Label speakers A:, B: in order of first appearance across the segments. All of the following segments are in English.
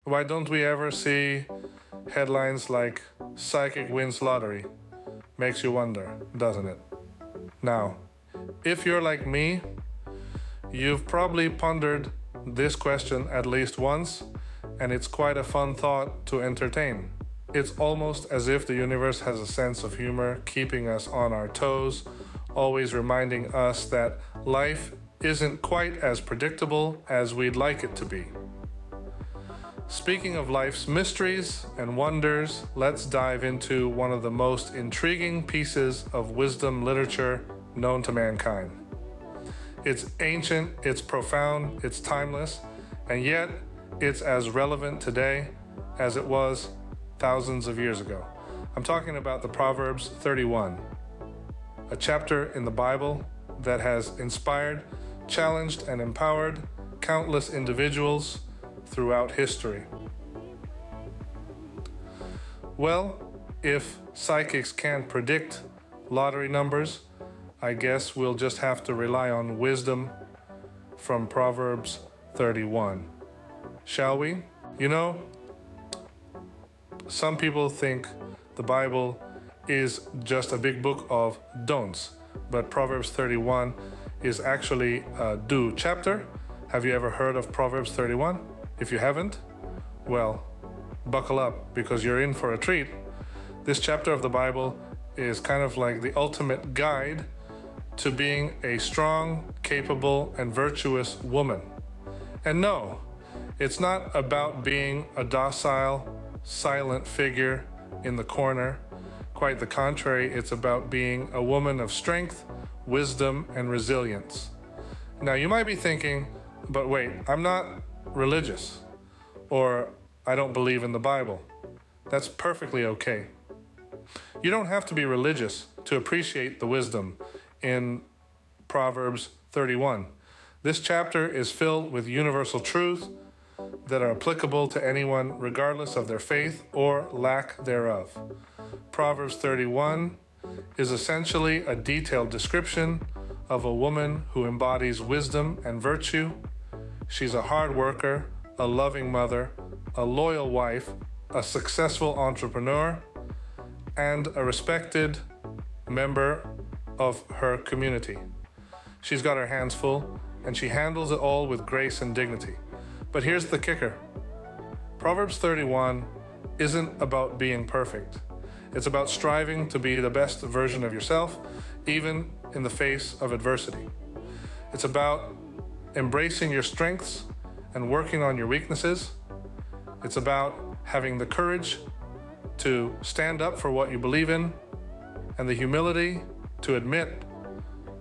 A: Why don't we ever see headlines like "Psychic wins lottery"? Makes you wonder, doesn't it? Now, if you're like me, you've probably pondered this question at least once, and it's quite a fun thought to entertain. It's almost as if the universe has a sense of humor, keeping us on our toes, always reminding us that life isn't quite as predictable as we'd like it to be. Speaking of life's mysteries and wonders, let's dive into one of the most intriguing pieces of wisdom literature known to mankind. It's ancient, it's profound, it's timeless, and yet it's as relevant today as it was thousands of years ago. I'm talking about the Proverbs 31, a chapter in the Bible that has inspired, challenged, and empowered countless individuals throughout history. Well, if psychics can't predict lottery numbers, I guess we'll just have to rely on wisdom from Proverbs 31. Shall we? You know, some people think the Bible is just a big book of don'ts, but Proverbs 31 is actually a do chapter. Have you ever heard of Proverbs 31? If you haven't, well, buckle up because you're in for a treat. This chapter of the Bible is kind of like the ultimate guide to being a strong, capable, and virtuous woman. And no, it's not about being a docile, silent figure in the corner. Quite the contrary, it's about being a woman of strength, wisdom, and resilience. Now, you might be thinking, but wait, I'm not religious, or I don't believe in the Bible. That's perfectly okay. You don't have to be religious to appreciate the wisdom in Proverbs 31. This chapter is filled with universal truths that are applicable to anyone regardless of their faith or lack thereof. Proverbs 31 is essentially a detailed description of a woman who embodies wisdom and virtue. She's a hard worker, a loving mother, a loyal wife, a successful entrepreneur, and a respected member of her community. She's got her hands full, and she handles it all with grace and dignity. But here's the kicker. Proverbs 31 isn't about being perfect. It's about striving to be the best version of yourself, even in the face of adversity. It's about embracing your strengths and working on your weaknesses. It's about having the courage to stand up for what you believe in and the humility to admit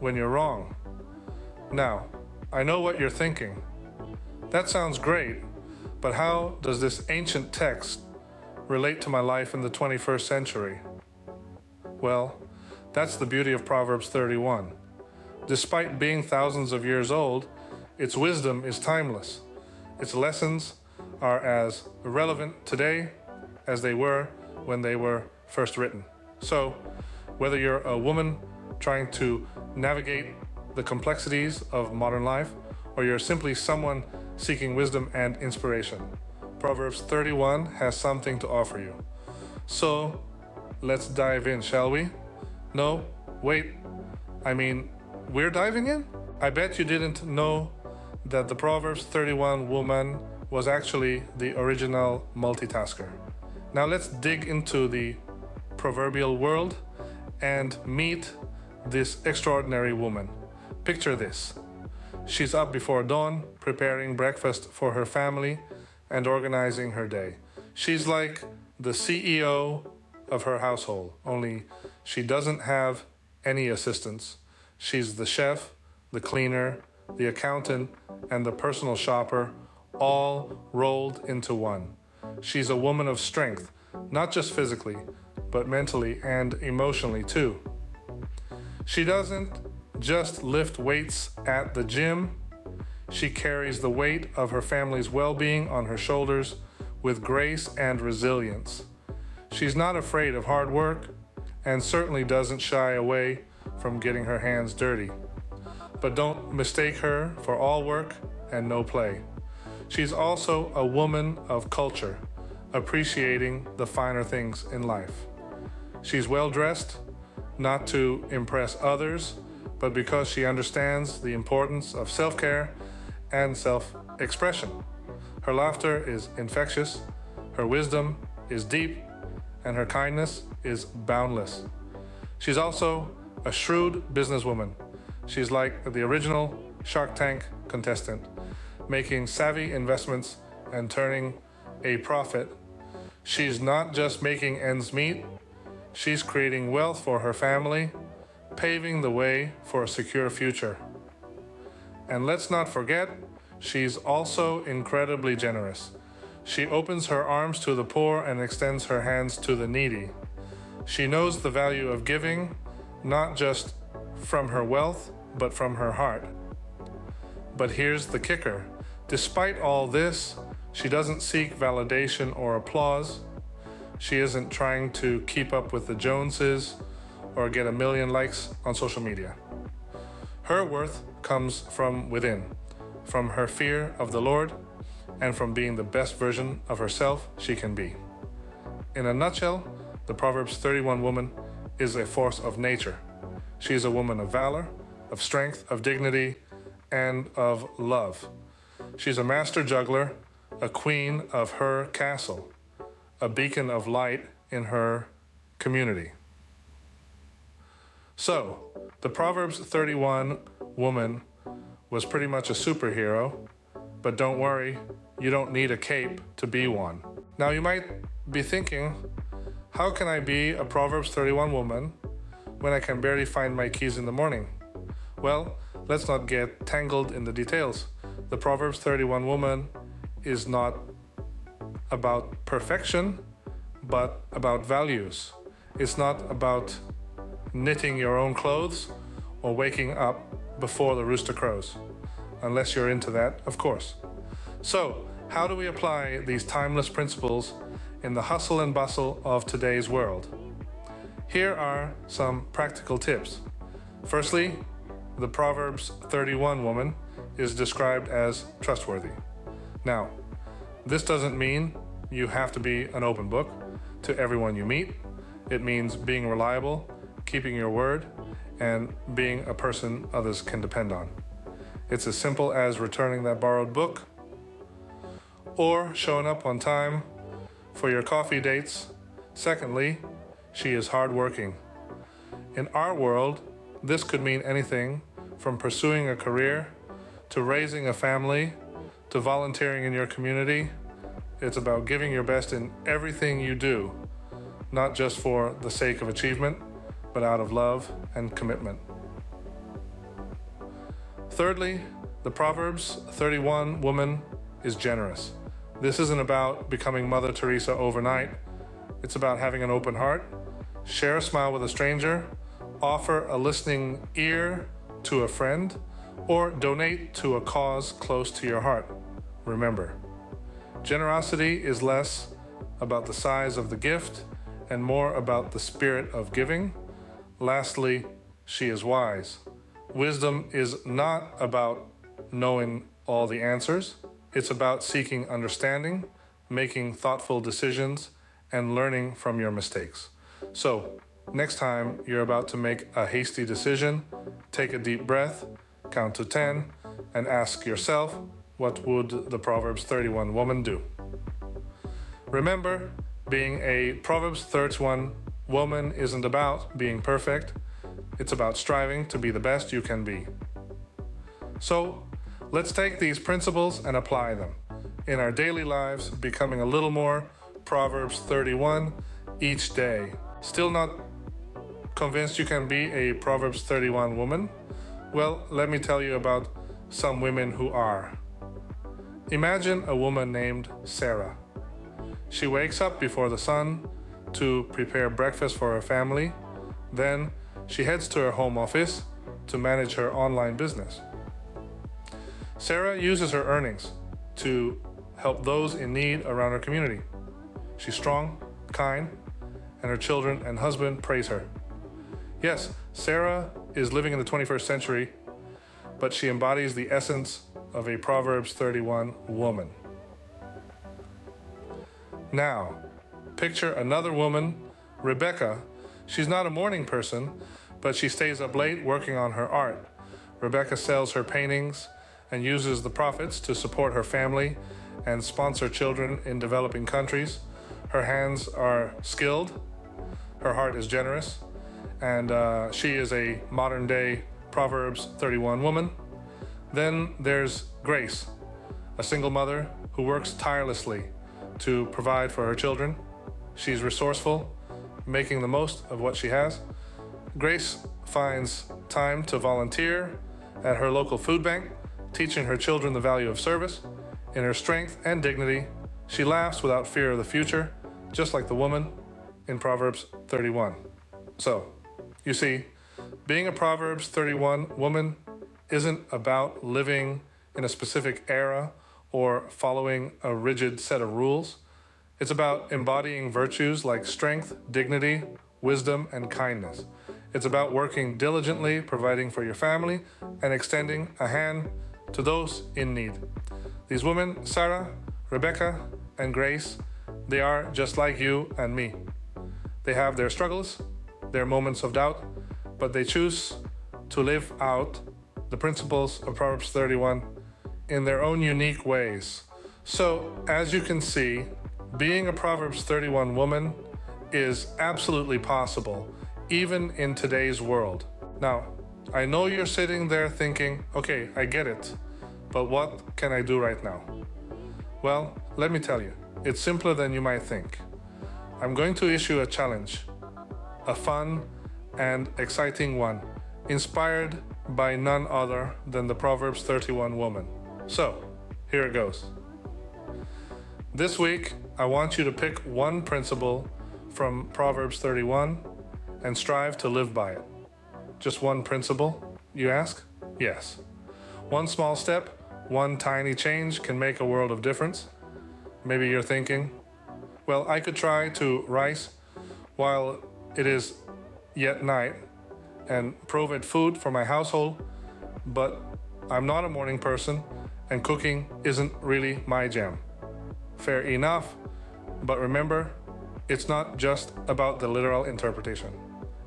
A: when you're wrong. Now, I know what you're thinking. That sounds great, but how does this ancient text relate to my life in the 21st century? Well, that's the beauty of Proverbs 31. Despite being thousands of years old, its wisdom is timeless. Its lessons are as relevant today as they were when they were first written. So, whether you're a woman trying to navigate the complexities of modern life, or you're simply someone seeking wisdom and inspiration, Proverbs 31 has something to offer you. So, let's dive in, shall we? No, wait, we're diving in? I bet you didn't know that the Proverbs 31 woman was actually the original multitasker. Now let's dig into the proverbial world and meet this extraordinary woman. Picture this. She's up before dawn, preparing breakfast for her family and organizing her day. She's like the CEO of her household, only she doesn't have any assistants. She's the chef, the cleaner, the accountant, and the personal shopper, all rolled into one. She's a woman of strength, not just physically, but mentally and emotionally too. She doesn't just lift weights at the gym. She carries the weight of her family's well-being on her shoulders with grace and resilience. She's not afraid of hard work and certainly doesn't shy away from getting her hands dirty. But don't mistake her for all work and no play. She's also a woman of culture, appreciating the finer things in life. She's well dressed, not to impress others, but because she understands the importance of self-care and self-expression. Her laughter is infectious, her wisdom is deep, and her kindness is boundless. She's also a shrewd businesswoman. She's like the original Shark Tank contestant, making savvy investments and turning a profit. She's not just making ends meet, she's creating wealth for her family, paving the way for a secure future. And let's not forget, she's also incredibly generous. She opens her arms to the poor and extends her hands to the needy. She knows the value of giving, not just from her wealth, but from her heart. But here's the kicker. Despite all this, she doesn't seek validation or applause. She isn't trying to keep up with the Joneses or get 1 million likes on social media. Her worth comes from within, from her fear of the Lord, and from being the best version of herself she can be. In a nutshell, the Proverbs 31 woman is a force of nature. She is a woman of valor, of strength, of dignity, and of love. She's a master juggler, a queen of her castle, a beacon of light in her community. So, the Proverbs 31 woman was pretty much a superhero, but don't worry, you don't need a cape to be one. Now you might be thinking, how can I be a Proverbs 31 woman when I can barely find my keys in the morning? Well, let's not get tangled in the details. The Proverbs 31 woman is not about perfection, but about values. It's not about knitting your own clothes or waking up before the rooster crows, unless you're into that, of course. So, how do we apply these timeless principles in the hustle and bustle of today's world? Here are some practical tips. Firstly, the Proverbs 31 woman is described as trustworthy. Now, this doesn't mean you have to be an open book to everyone you meet. It means being reliable, keeping your word, and being a person others can depend on. It's as simple as returning that borrowed book or showing up on time for your coffee dates. Secondly, she is hardworking. In our world, this could mean anything from pursuing a career to raising a family to volunteering in your community. It's about giving your best in everything you do, not just for the sake of achievement, but out of love and commitment. Thirdly, the Proverbs 31 woman is generous. This isn't about becoming Mother Teresa overnight. It's about having an open heart, share a smile with a stranger, offer a listening ear to a friend, or donate to a cause close to your heart. Remember, generosity is less about the size of the gift and more about the spirit of giving. Lastly, she is wise. Wisdom is not about knowing all the answers. It's about seeking understanding, making thoughtful decisions, and learning from your mistakes. So, next time you're about to make a hasty decision, take a deep breath, count to 10, and ask yourself, what would the Proverbs 31 woman do? Remember, being a Proverbs 31 woman isn't about being perfect. It's about striving to be the best you can be. So, let's take these principles and apply them in our daily lives, becoming a little more Proverbs 31 each day. Still not convinced you can be a Proverbs 31 woman? Well, let me tell you about some women who are. Imagine a woman named Sarah. She wakes up before the sun to prepare breakfast for her family. Then she heads to her home office to manage her online business. Sarah uses her earnings to help those in need around her community. She's strong, kind, and her children and husband praise her. Yes, Sarah is living in the 21st century, but she embodies the essence of a Proverbs 31 woman. Now, picture another woman, Rebecca. She's not a morning person, but she stays up late working on her art. Rebecca sells her paintings and uses the profits to support her family and sponsor children in developing countries. Her hands are skilled, her heart is generous, and she is a modern-day Proverbs 31 woman. Then there's Grace, a single mother who works tirelessly to provide for her children. She's resourceful, making the most of what she has. Grace finds time to volunteer at her local food bank, teaching her children the value of service. In her strength and dignity, she laughs without fear of the future, just like the woman in Proverbs 31. So, you see, being a Proverbs 31 woman isn't about living in a specific era or following a rigid set of rules. It's about embodying virtues like strength, dignity, wisdom, and kindness. It's about working diligently, providing for your family, and extending a hand to those in need. These women, Sarah, Rebecca, and Grace, they are just like you and me. They have their struggles, their moments of doubt, but they choose to live out the principles of Proverbs 31 in their own unique ways. So, as you can see, being a Proverbs 31 woman is absolutely possible, even in today's world. Now, I know you're sitting there thinking, okay, I get it, but what can I do right now? Well, let me tell you, it's simpler than you might think. I'm going to issue a challenge, a fun and exciting one, inspired by none other than the Proverbs 31 woman. So, here it goes. This week, I want you to pick one principle from Proverbs 31 and strive to live by it. Just one principle, you ask? Yes. One small step, one tiny change can make a world of difference. Maybe you're thinking, well, I could try to rise while it is yet night and provide food for my household, but I'm not a morning person and cooking isn't really my jam. Fair enough, but remember, it's not just about the literal interpretation.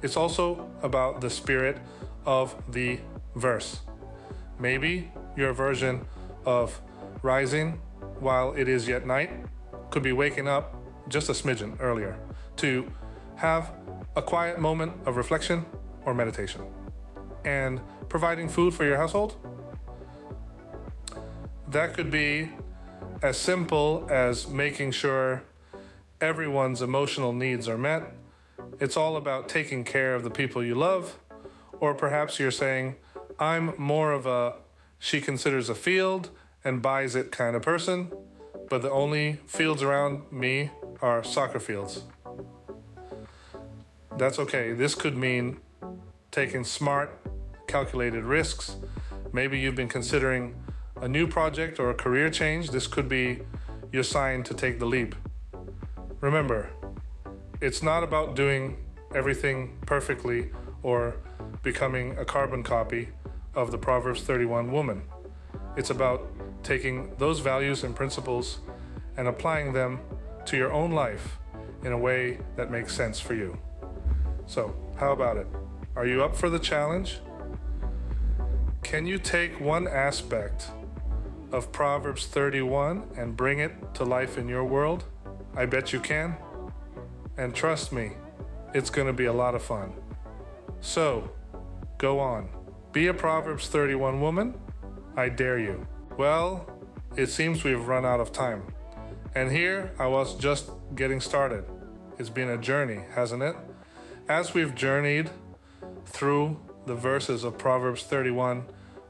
A: It's also about the spirit of the verse. Maybe your version of rising while it is yet night could be waking up just a smidgen earlier to have a quiet moment of reflection or meditation. And providing food for your household? That could be as simple as making sure everyone's emotional needs are met. It's all about taking care of the people you love. Or perhaps you're saying, I'm more of a she considers a field and buys it kind of person, but the only fields around me are soccer fields. That's okay. This could mean taking smart, calculated risks. Maybe you've been considering a new project or a career change. This could be your sign to take the leap. Remember, it's not about doing everything perfectly or becoming a carbon copy of the Proverbs 31 woman. It's about taking those values and principles and applying them to your own life in a way that makes sense for you. So, how about it? Are you up for the challenge? Can you take one aspect of Proverbs 31 and bring it to life in your world? I bet you can. And trust me, it's going to be a lot of fun. So, go on. Be a Proverbs 31 woman. I dare you. Well, it seems we've run out of time. And here I was just getting started. It's been a journey, hasn't it? As we've journeyed through the verses of Proverbs 31,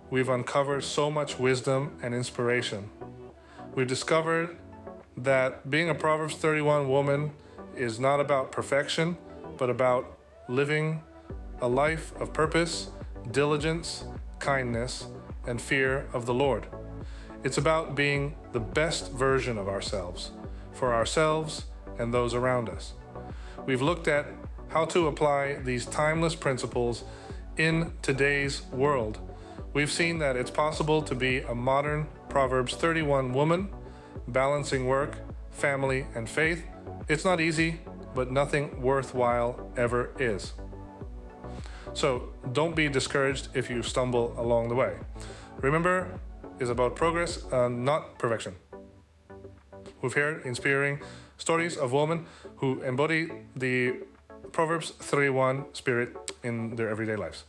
A: we've uncovered so much wisdom and inspiration. We've discovered that being a Proverbs 31 woman is not about perfection, but about living a life of purpose, diligence, kindness, and fear of the Lord. It's about being the best version of ourselves, for ourselves and those around us. We've looked at how to apply these timeless principles in today's world. We've seen that it's possible to be a modern Proverbs 31 woman, balancing work, family, and faith. It's not easy, but nothing worthwhile ever is. So don't be discouraged if you stumble along the way. Remember, it's about progress, not perfection. We've heard inspiring stories of women who embody the Proverbs 31 spirit in their everyday lives.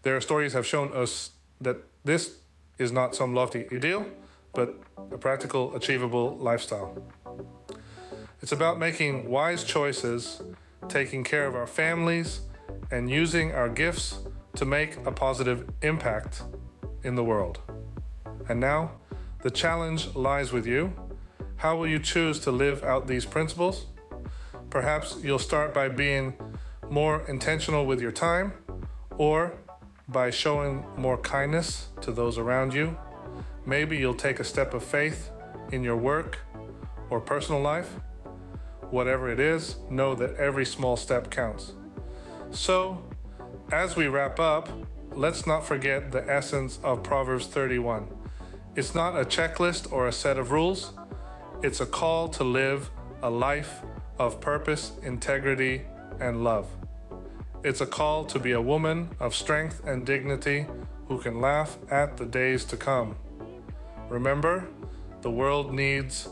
A: Their stories have shown us that this is not some lofty ideal, but a practical, achievable lifestyle. It's about making wise choices, taking care of our families, and using our gifts to make a positive impact in the world. And now, the challenge lies with you. How will you choose to live out these principles? Perhaps you'll start by being more intentional with your time, or by showing more kindness to those around you. Maybe you'll take a step of faith in your work or personal life. Whatever it is, know that every small step counts. So, as we wrap up, let's not forget the essence of Proverbs 31. It's not a checklist or a set of rules. It's a call to live a life of purpose, integrity, and love. It's a call to be a woman of strength and dignity who can laugh at the days to come. Remember, the world needs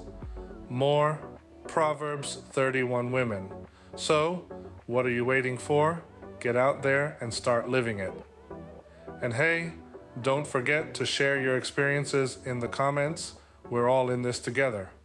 A: more Proverbs 31 women. So, what are you waiting for? Get out there and start living it. And hey, don't forget to share your experiences in the comments. We're all in this together.